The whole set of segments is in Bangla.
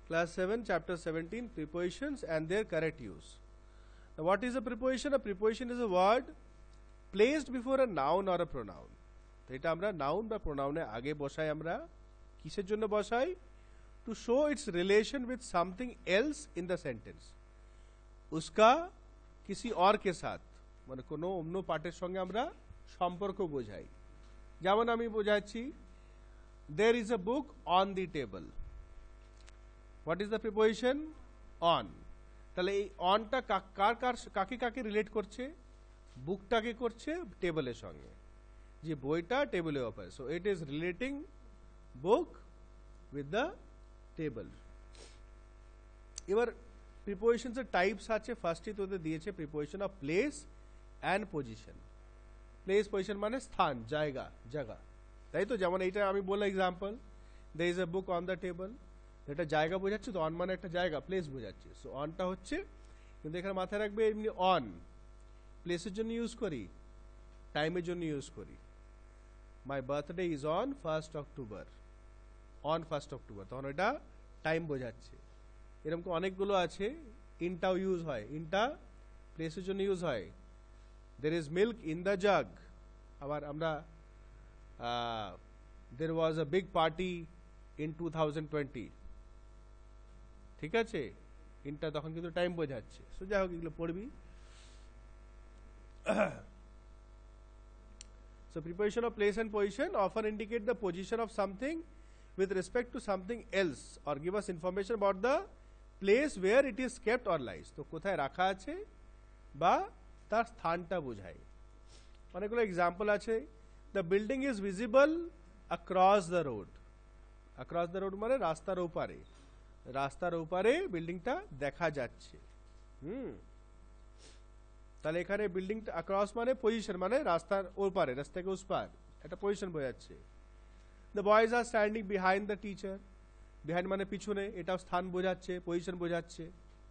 Class 7, chapter 17, prepositions and their correct use. Now, what is a preposition? A preposition is a word placed before a noun or a pronoun. তো এটা আমরা noun বা pronoun এ আগে বসাই আমরা কিসের জন্য বসাই? To show its relation with something else in the sentence. उसका किसी और के साथ মানে কোনো অন্য পার্টের সঙ্গে আমরা সম্পর্ক বোঝাই। যেমন আমি বোঝাচ্ছি there is a book on the table. What is the preposition? On. তাহলে এই অনটা কাকে কাকে রিলেট করছে? বুকটাকে করছে টেবিলের সঙ্গে, যে বইটা টেবিলের উপরে। So it is relating book with the table. এবার প্রিপোজিশনস এর টাইপস আছে। ফার্স্টই তোদের দিয়েছে preposition of place and position. Place position মানে স্থান, জায়গা, জায়গা, তাই তো? যেমন এইটা আমি বললাম example, there is a book on the table, এটা জায়গা বোঝাচ্ছে, তো অন মানে একটা জায়গা, প্লেস বোঝাচ্ছে। সো অনটা হচ্ছে, কিন্তু এখানে মাথায় রাখবে এমনি অন প্লেসের জন্য ইউজ করি, টাইমের জন্য ইউজ করি। My birthday is on 1st October, on 1st October, তখন এটা টাইম বোঝাচ্ছে। এরকম অনেকগুলো আছে। ইনটাও ইউজ হয়, ইনটা প্লেসের জন্য ইউজ হয়। There is milk in the jug. আবার আমরা there was a big party in 2020, ঠিক আছে? ইনটা তখন কিন্তু টাইম বোঝাচ্ছে। সো যাই হোক, এগুলো পড়বি। So preposition of place and position often indicate the position of something with respect to something else or give us information about the place where it is kept or lies. তো কোথায় রাখা আছে বা তার স্থানটা বোঝায়। অনেকগুলো এক্সাম্পল আছে। The building is visible across the road. Across the road মানে রাস্তার ওপারে, রাস্তার ওপারে বিল্ডিংটা দেখা যাচ্ছে। তাহলে এখানে বিল্ডিংটা অ্যাক্রস মানে পজিশন, মানে রাস্তার ওপারে, রাস্তাকে উস পার, একটা পজিশন বোঝাচ্ছে। The boys are standing behind the teacher, behind মানে পিছনে, এটাও স্থান বোঝাচ্ছে, পজিশন বোঝাচ্ছে,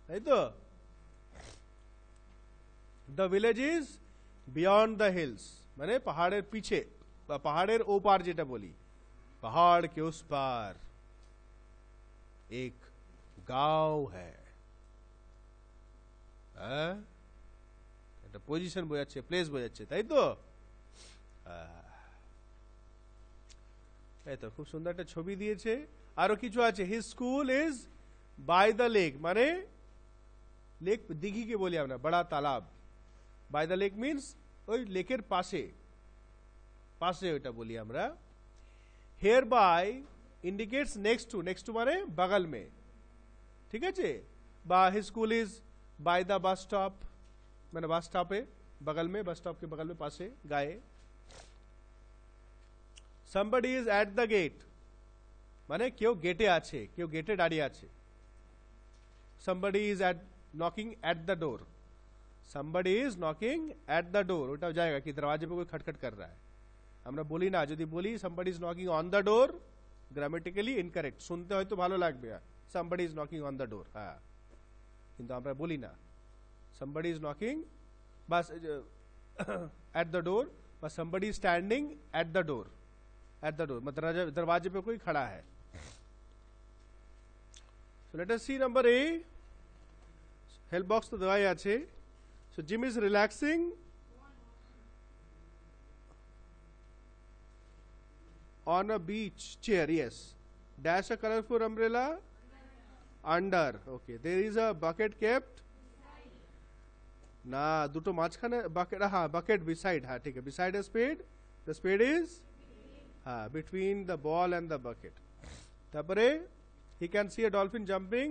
তাই তো? The village is beyond the hills মানে পাহাড়ের পিছে বা পাহাড়ের ওপার, যেটা বলি पहाड़ के उस पार एक गांव है। এটা পজিশন বোঝাচ্ছে, প্লেস বোঝাচ্ছে, তাই তো? এই তো খুব সুন্দর একটা ছবি দিয়েছে। আরো কিছু আছে। His school is by the lake মানে লেক, দিঘিকে বলি আমরা, বড়া তালাব। বাই দ্য লেক মিনস ওই লেকের পাশে, পাশে ওইটা বলি আমরা। Here by indicates next to, next to মানে বগল মে, ঠিক আছে? বা his school is by the bus stop মানে বাস স্টপে बगल में, बस स्टॉप के बगल में, पासे, गाये। somebody is at the gate মানে কেউ গেটে আছে, কেউ গেটে দাঁড়িয়ে আছে। somebody is at knocking at the door, somebody is knocking at the door, ওটা জায়গা কি দরवाजे पे कोई खटखट कर रहा है। আমরা বলি না, যদি বলি somebody is knocking on the door, grammatically incorrect, শুনতে হয়তো ভালো লাগবে, somebody is knocking on the door, হ্যাঁ, কিন্তু আমরা বলি না somebody is knocking बस at the door, बस somebody is standing at the door, at the door मतलब दरवाजे पे कोई खड़ा है। so let us see number A, help box तो দেওয়াই আছে। so Jim is relaxing on a beach chair, yes, dash a colorful umbrella under, okay, there is a bucket kept না, দুটো মাঝখানে বাকেট, হ্যাঁ বাকেট বিসাইড, হ্যাঁ ঠিক আছে, beside a spade, the spade is হ্যাঁ between the ball and the bucket. তারপরে he can see a dolphin jumping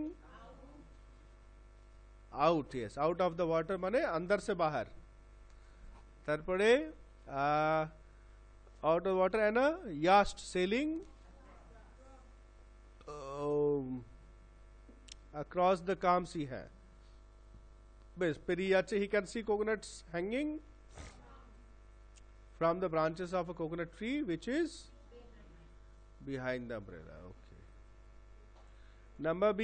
out, yes, out of the water মানে अंदर से बाहर। তারপরে out of water and a yacht sailing across the calm sea है। বেশ পেরিয়ে যাচ্ছে। he can see coconuts hanging from the branches of a coconut tree which is behind the umbrella, okay. number B,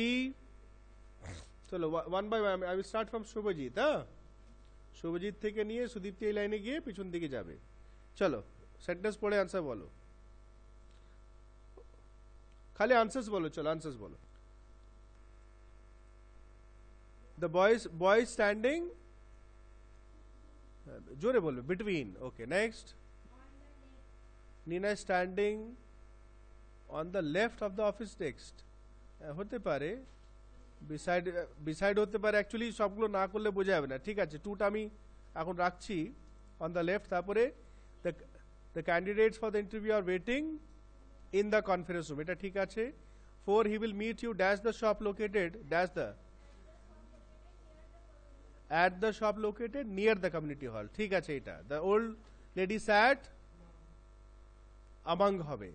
চলো one by one I will start from Subhajit. Subhajit থেকে নিয়ে সুদীপ্তি এই লাইনে গিয়ে পিছন দিকে যাবে। চলো সেন্টেন্স পড়ে आंसर বলো, খালি आंसर्स বলো, চলো आंसर्स বলো। the boy standing, জোরে বলবে, between. Okay, next. Nina is standing on the left of the office desk. হতে পারে beside হতে পারে, অ্যাকচুয়ালি সবগুলো না করলে বোঝা যাবে না। ঠিক আছে, টুটা আমি এখন রাখছি on the left, তারপরে the candidates for the interview are waiting in the conference room, এটা ঠিক আছে। 4, he will meet you dash the shop located dash the at the shop located near the community hall, ঠিক আছে এটা। the old lady sat among হবে,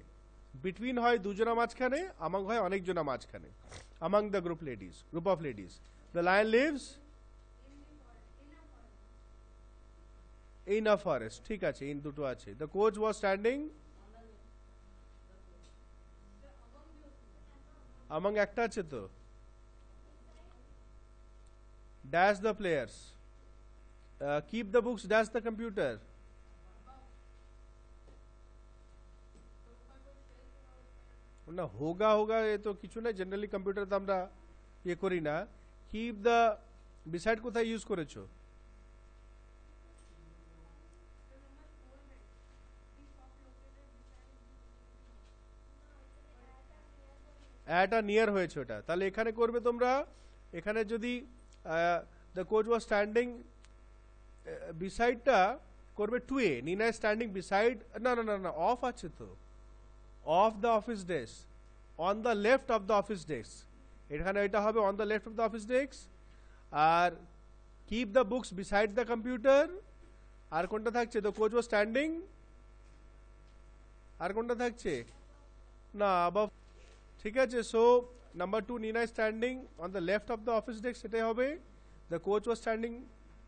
between হয় দুজনা মাঝখানে, among হয় অনেকজনা মাঝখানে, among the group of ladies. the lion lives in a forest, ঠিক আছে, in দুটো আছে। the coach was standing among একটা আছে তো, dash the players, keep the books dash the computer, না হোগা হোগা এ তো কিছু না, জেনারেলি কম্পিউটার তো আমরা ইয়ে করি না। কিপ দ্য বিসাইড কোথায় ইউজ করেছো? অ্যাট আ নিয়ার হয়েছে ওটা, তাহলে এখানে করবে তোমরা, এখানে যদি দ্য কোচ ওয়াজ স্ট্যান্ডিং বিসাইডটা করবে to a, Nina standing beside, না না না না অফ আছে তো, of the office desk, on the left of the office desk, এখানে এটা হবে on the left of the office desk. আর keep the books beside the computer, আর কোনটা থাকছে? দ্য কোচ ওয়াজ স্ট্যান্ডিং, আর কোনটা থাকছে? না অ্যাবভ, ঠিক আছে। So number 2, Nina standing on the left of the office desk, সেটাই হবে। The coach was standing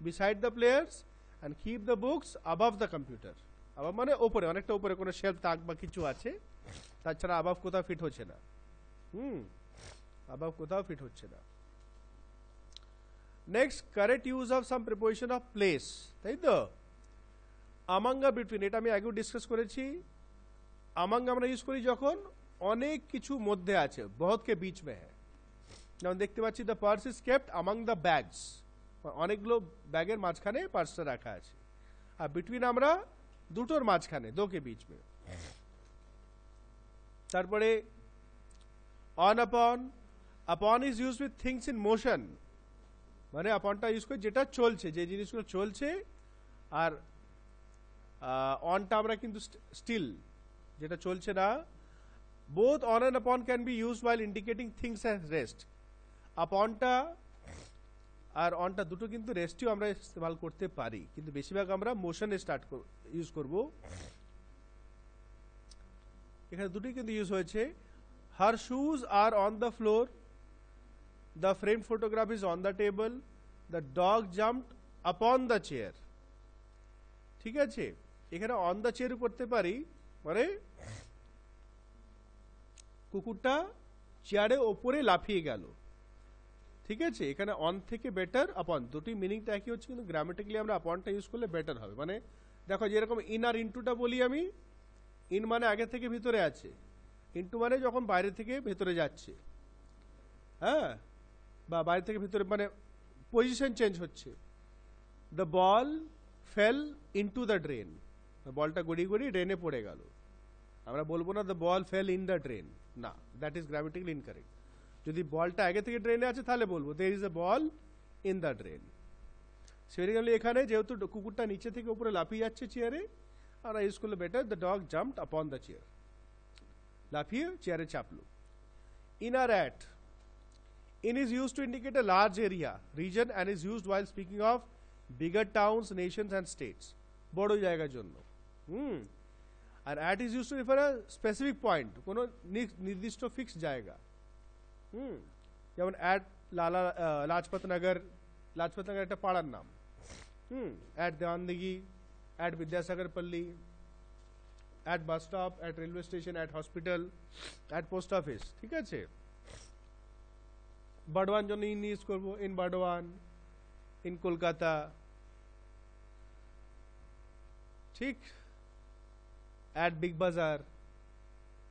beside the players and keep the books above the computer. Above মানে ওপরে, অনেকটা উপরে, কোনো শেলফ তাক বা কিছু আছে, তাছাড়া অ্যাবভ কোথাও ফিট হচ্ছে না। অ্যাবভ কোথাও ফিট হচ্ছে না। Next, correct use of some preposition of place, তাই তো। আমাং আর বিটুইন, এটা আমি আগেও ডিসকাস করেছি। আমাং আমরা ইউজ করি যখন অনেক কিছু মধ্যে আছে, বহুত কে বিচ মে হ্যায়, যেমন দেখতে পাচ্ছি the purse is kept among the bags, অনেকগুলো ব্যাগের মাঝখানে পার্সটা রাখা আছে। আর বিটুইন আমরা দুটোর মাঝখানে, দো কে বিচ মে। তারপরে অন আপন, আপন is use with things in motion, মানে আপনটা ইউজ করে যেটা চলছে, যে জিনিসগুলো চলছে। আর অনটা আমরা কিন্তু স্টিল, যেটা চলছে না। Both on and upon can be use while indicating things as rest. আপনটা আর অনটা দুটো কিন্তু রেস্টেও আমরা ইস্তেমাল করতে পারি, কিন্তু বেশিরভাগ আমরা মোশনে ইউজ করব। এখানে দুটোই কিন্তু ইউজ হয়েছে। Her shoes are on the floor, the frame photograph is on the table, the dog jumped upon the chair, ঠিক আছে। এখানে অন দ্য চেয়ার করতে পারি, মানে কুকুরটা চেয়ারে ওপরে লাফিয়ে গেল, ঠিক আছে। এখানে অন থেকে বেটার আপন, দুটি মিনিংটা একই হচ্ছে, কিন্তু গ্রামেটিক্যালি আমরা আপনটা ইউজ করলে বেটার হবে। মানে দেখো, যেরকম ইন আর ইনটুটা বলি আমি, ইন মানে আগে থেকে ভিতরে আছে, ইনটু মানে যখন বাইরে থেকে ভেতরে যাচ্ছে, হ্যাঁ, বা বাইরে থেকে ভিতরে, মানে পজিশন চেঞ্জ হচ্ছে। The ball fell into the drain, বলটা গড়িয়ে গড়িয়ে ড্রেনে পড়ে গেল। আমরা বলবো না the ball fell in the drain, না, দ্যাট ইজ গ্রামেটিক্যালি ইনকারেক্ট। যদি বলটা আগে থেকে ড্রেনে আছে তাহলে বলবো there is a ball in the drain. সেরিগালি এখানে যেহেতু কুকুরটা নিচে থেকে উপরে লাফিয়ে যাচ্ছে চেয়ারে, আমরা ইউজ করলে better the dog jumped upon the chair, লাফিয়ে চেয়ারে চাপলো। ইন আর at, in is used to indicate a large area, region, and is used while speaking of bigger towns, nations and states, বড় জায়গার জন্য। আর at is used to refer a specific point, কোনো নির্দিষ্ট ফিক্স জায়গা। যেমন at লাজপত নগর, লাজপত নগর একটা পাড়ার নাম। at দেওয়ানদিঘি, at বিদ্যাসাগর পল্লী, at bus stop, at railway station, at hospital, at post office, ঠিক আছে। বারডওয়ান জন্য ইন ইউজ করবো, ইন বারডওয়ান, ইন কলকাতা, ঠিক। at big bazaar,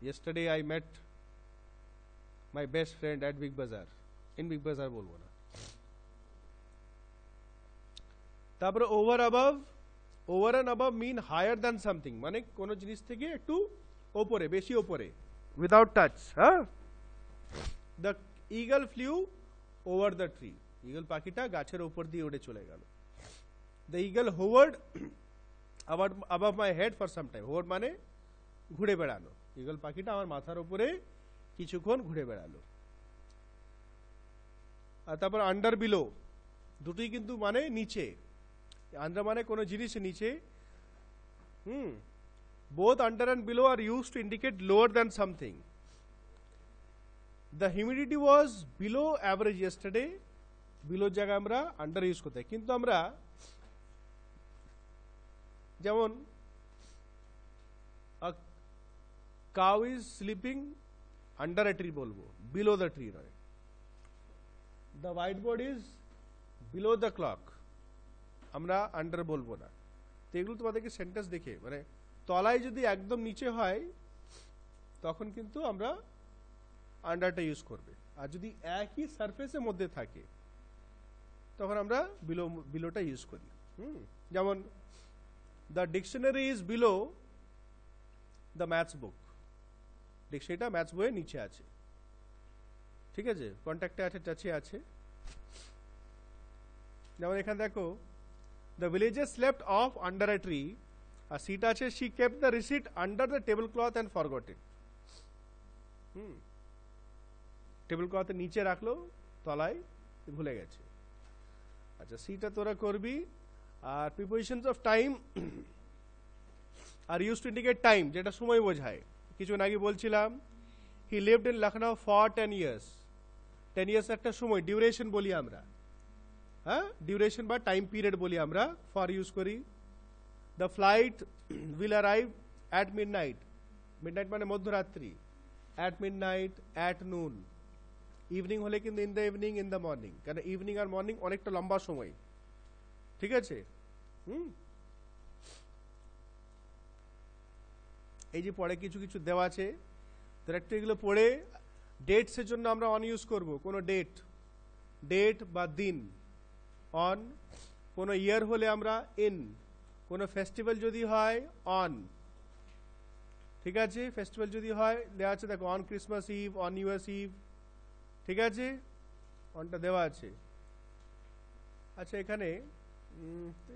yesterday I met my best friend at big bazaar, in big bazaar বলবো না। তারপরে over above, over and above mean higher than something, মানে কোনো জিনিস থেকে একটু ওপরে, বেশি ওপরে, উইদাউট টাচ। হ্যাঁ, the eagle flew over the tree, eagle পাখিটা গাছের উপর দিয়ে উড়ে চলে গেল। The eagle hovered above my head for some time, hovered মানে ঘুরে বেড়ানো, ইগল পাখিটা আমার মাথার উপরে কিছুক্ষণ ঘুরে বেড়ালো। আর তারপর আন্ডার বিলো, দুটোই কিন্তু মানে নিচে, আন্ডার মানে কোনো জিনিস নিচে, both under and below are used to indicate lower than something. The humidity was below average yesterday, below জায়গায় আমরা আন্ডার ইউজ করতে হয়, কিন্তু আমরা যেমন a cow is sleeping under a tree বলবো, below the tree নয়। The whiteboard is below the clock, আমরা আন্ডার বলবো না। তো এগুলো তোমাদেরকে সেন্টেন্স দেখে, মানে তলায় যদি একদম নিচে হয় তখন কিন্তু আমরা আন্ডারটা ইউজ করবে, আর যদি একই সারফেসের মধ্যে থাকে তখন আমরা বিলোটা ইউজ করি। যেমন the dictionary is below the maths book, ডিকশনারিটা ম্যাথস বইয়ের নিচে আছে, ঠিক আছে, কন্ট্যাক্টে আছে, টাচে আছে। যেমন এখানে দেখো, the villager slept off under a tree, আর সিট আছে, she kept the receipt under the table cloth and forgot it. Table ক্লথের নিচে রাখলো, তলায় ভুলে গেছে। আচ্ছা, সিটা তোরা করবি। আর prepositions of time are use to indicate time, যেটা সময় বোঝায়। কিছুদিন আগে বলছিলাম, he lived in Lucknow for 10 years, 10 years একটা সময়, ডিউরেশন বলি আমরা, হ্যাঁ, ডিউরেশন বা টাইম পিরিয়ড বলি আমরা, ফর ইউজ করি। The flight will arrive at midnight, midnight মানে মধ্যরাত্রি, at midnight, at noon, evening হলে কিন্তু in the evening, in the morning, কারণ ইভিনিং আর মর্নিং অনেকটা লম্বা সময়, ঠিক আছে। এই যে পরে কিছু কিছু দেওয়া আছে, তো একটু এগুলো পড়ে, ডেটসের জন্য আমরা অন ইউজ করব, কোনো ডেট, ডেট বা দিন, অন, কোনো ইয়ার হলে আমরা ইন, কোনো ফেস্টিভ্যাল যদি হয় অন, ঠিক আছে, ফেস্টিভ্যাল যদি হয় দেওয়া আছে, দেখো, on Christmas eve, on New Year's eve, ঠিক আছে, অনটা দেওয়া আছে। আচ্ছা, এখানে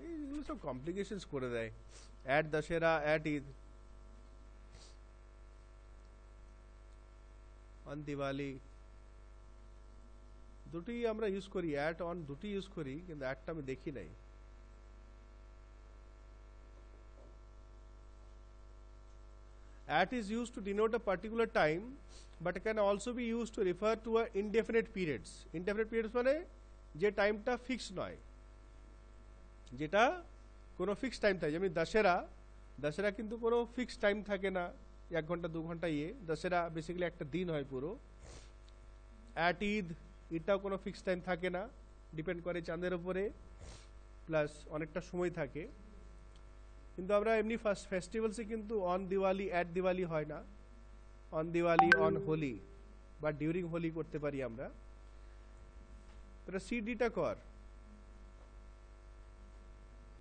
এইগুলো সব কমপ্লিকেশনস করে দেয়, at Dussehra, at Eid, on Diwali, দুটি আমরা ইউজ করি, অ্যাট অন দুটি ইউজ করি, কিন্তু অ্যাটটা আমি দেখি নাই। At is used to denote a particular time, but can also be used to refer to a indefinite periods. Indefinite periods মানে যে টাইমটা ফিক্স নয়, যেটা কোনো ফিক্স টাইম থাকে, যেমন দশেরা, দশেরা কিন্তু কোনো ফিক্স টাইম থাকে না, 1 ঘন্টা 2 ঘন্টা, দশেরা বেসিক্যালি একটা দিন হয় পুরো। অ্যাট ঈদ, ঈদটাও কোনো ফিক্স টাইম থাকে না, ডিপেন্ড করে চাঁদের উপরে, প্লাস অনেকটা সময় থাকে। কিন্তু আমরা এমনি ফার্স্ট ফেস্টিভ্যালসে কিন্তু অন দিওয়ালি, অ্যাট দিওয়ালি হয় না, অন দিওয়ালি, অন হোলি বা ডিউরিং হোলি করতে পারি আমরা। তাহলে সিডিটা কর।